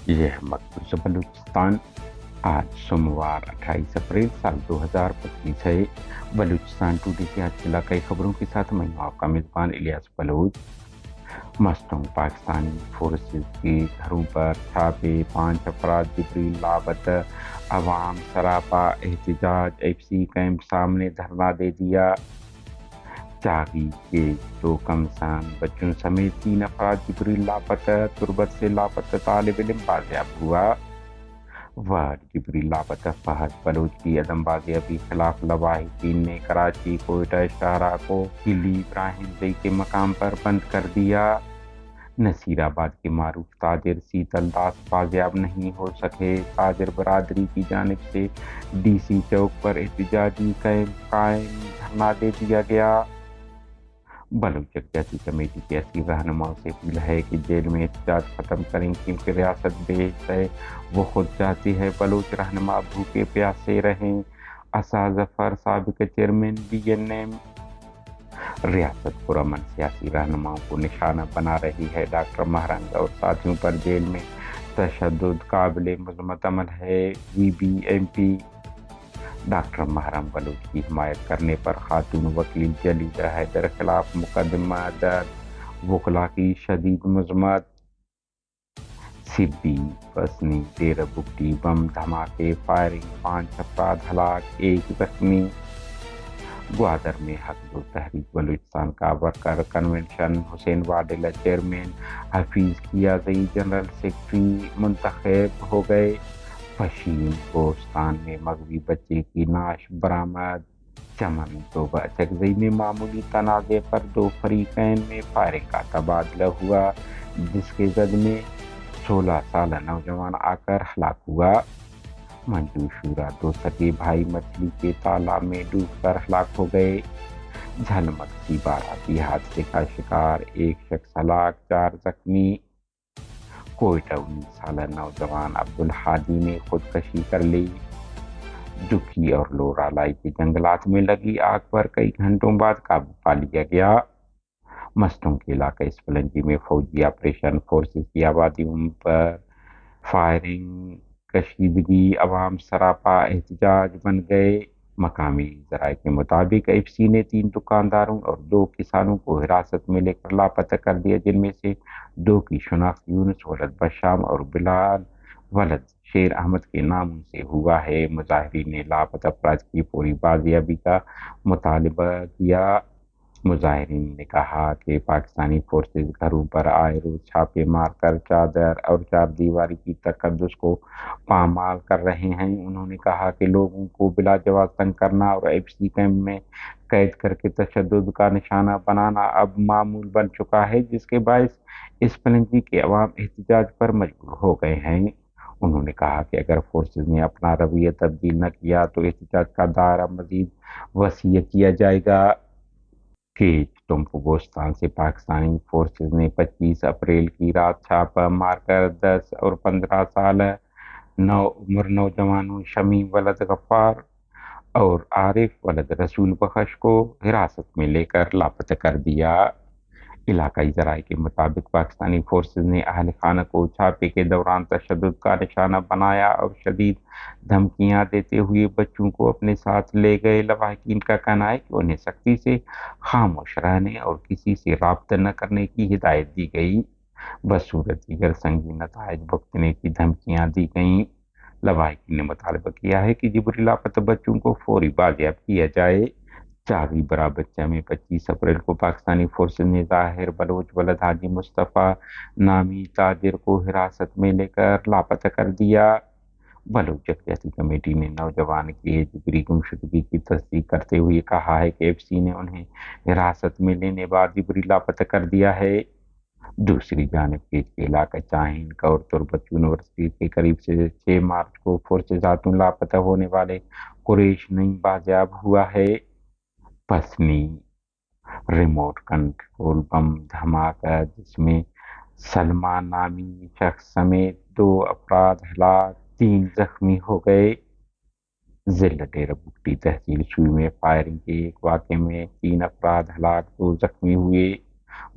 یہ مقبوضہ بلوچستان آج سوموار 28 اپریل سال 2025 ہے۔ بلوچستان ٹوڈے کی آج کی علاقائی خبروں کے ساتھ میں آپ کا میزبان الیاس بلوچ۔ مستنگ پاکستانی فورسز کے گھروں پر چھاپے، 5 افراد جبری لاپتہ، عوام سراپا احتجاج، ایف سی کیمپ سامنے دھرنا دے دیا۔ چاغی کے 2 کمسن بچوں سمیت 3 افراد جبری لاپتہ، تربت سے لاپتہ طالب علم بازیاب ہوا۔ وارڈ جبری لاپتہ فہد بلوچ کی عدم بازیابی خلاف لواحقین نے کراچی کوئٹہ شاہراہ کو قلی ابراہیم زئی کے مقام پر بند کر دیا۔ نصیر آباد کے معروف تاجر سیتل داس بازیاب نہیں ہو سکے، تاجر برادری کی جانب سے ڈی سی چوک پر احتجاجی کیمپ قائم، دھرنا دے دیا گیا۔ بلوچ یکجہتی کمیٹی کے اصلی رہنماؤں سے اپیل ہے کہ جیل میں احتجاج ختم کریں، کیونکہ ریاست بے حس ہے، وہ خود چاہتی ہے بلوچ رہنما بھوکے پیاسے رہیں۔ عصا ظفر سابق چیئرمین بی این ایم۔ ریاست پرامن سیاسی رہنماؤں کو نشانہ بنا رہی ہے، ڈاکٹر مہرنگ اور ساتھیوں پر جیل میں تشدد قابل مذمت عمل ہے، وی بی ایم پی۔ ڈاکٹر محرم بلوچ کی حمایت کرنے پر خاتون وکیل جلیلہ حیدر خلاف مقدمہ درج، وکلاء کی شدید مذمت۔ سبی بسنی ڈیرہ بگٹی بم دھماکے، فائرنگ، 5 افراد ہلاک، 1 زخمی۔ گوادر میں حق دو تحریک بلوچستان کا ورکر کنونشن، حسین واڈیلا چیئرمین، حفیظ کیازئی جنرل سیکرٹری منتخب ہو گئے۔ پشین کوہستان میں مغوی بچے کی نعش برآمد۔ چمن توبہ اچکزئی میں معمولی تنازع پر 2 فریقین میں فائرنگ کا تبادلہ ہوا، جس کے زد میں 16 سالہ نوجوان آ کر ہلاک ہوا۔ منجو شورا 2 سگے بھائی مچھلی کے تالاب میں ڈوب کر ہلاک ہو گئے۔ جھلمگسی باراتی حادثے کا شکار، 1 شخص ہلاک، 4 زخمی۔ کوئٹہ 19 سالہ نوجوان عبدالحادی نے خودکشی کر لی۔ جکھی اور لورالائی کے جنگلات میں لگی آگ پر کئی گھنٹوں بعد قابو پا لیا گیا۔ مستنگ کے علاقہ اسپلنجی میں فوجی آپریشن، فورسز کی آبادیوں پر فائرنگ، کشیدگی، عوام سراپا احتجاج بن گئے۔ مقامی ذرائع کے مطابق ایف سی نے 3 دکانداروں اور 2 کسانوں کو حراست میں لے کر لاپتہ کر دیا، جن میں سے 2 کی شناخت یونس ولد بشام اور بلال ولد شیر احمد کے ناموں سے ہوا ہے۔ مظاہرین نے لاپتہ افراد کی فوری بازیابی کا مطالبہ کیا۔ مظاہرین نے کہا کہ پاکستانی فورسز گھروں پر آئے روز چھاپے مار کر چادر اور 4 دیواری کی تقدس کو پامال کر رہے ہیں۔ انہوں نے کہا کہ لوگوں کو بلا جواز تنگ کرنا اور ایف سی کیمپ میں قید کر کے تشدد کا نشانہ بنانا اب معمول بن چکا ہے، جس کے باعث اسپلنجی کے عوام احتجاج پر مجبور ہو گئے ہیں۔ انہوں نے کہا کہ اگر فورسز نے اپنا رویہ تبدیل نہ کیا تو احتجاج کا دائرہ مزید وسیع کیا جائے گا۔ کیچ ٹمپو بوستان سے پاکستانی فورسز نے 25 اپریل کی رات چھاپہ مار کر 10 اور 15 سالہ عمر نوجوانوں شمیم ولد غفار اور عارف ولد رسول بخش کو حراست میں لے کر لاپتہ کر دیا۔ علاقائی ذرائع کے مطابق پاکستانی فورسز نے اہل خانہ کو چھاپے کے دوران تشدد کا نشانہ بنایا اور شدید دھمکیاں دیتے ہوئے بچوں کو اپنے ساتھ لے گئے۔ لواحقین کا کہنا ہے کہ انہیں سختی سے خاموش رہنے اور کسی سے رابطہ نہ کرنے کی ہدایت دی گئی، بصورت دیگر سنگین نتائج بھگتنے کی دھمکیاں دی گئیں۔ لواحقین نے مطالبہ کیا ہے کہ جبری لاپتہ بچوں کو فوری بازیاب کیا جائے۔ چاغی برا بچہ میں 25 اپریل کو پاکستانی فورسز نے ظاہر بلوچ ولد حاجی مصطفیٰ نامی تاجر کو حراست میں لے کر لاپتہ کر دیا۔ بلوچ یکجہتی کمیٹی نے نوجوان کی جبری گمشدگی کی تصدیق کرتے ہوئے کہا ہے کہ ایف سی نے انہیں حراست میں لینے بعد جبری لاپتہ کر دیا ہے۔ دوسری جانب کیچ کے علاقہ چاہین کا اور تربت یونیورسٹی کے قریب سے 6 مارچ کو فورسز ہاتھوں لاپتہ ہونے والے قریش نعیم بازیاب ہوا ہے۔ پسنی ریموٹ کنٹرول بم دھماکہ، جس میں سلمان نامی شخص سمیت 2 افراد ہلاک، 3 زخمی ہو گئے۔ ضلع ڈیرہ بگٹی تحصیل سوئی میں فائرنگ کے ایک واقعے میں 3 افراد ہلاک، 2 زخمی ہوئے۔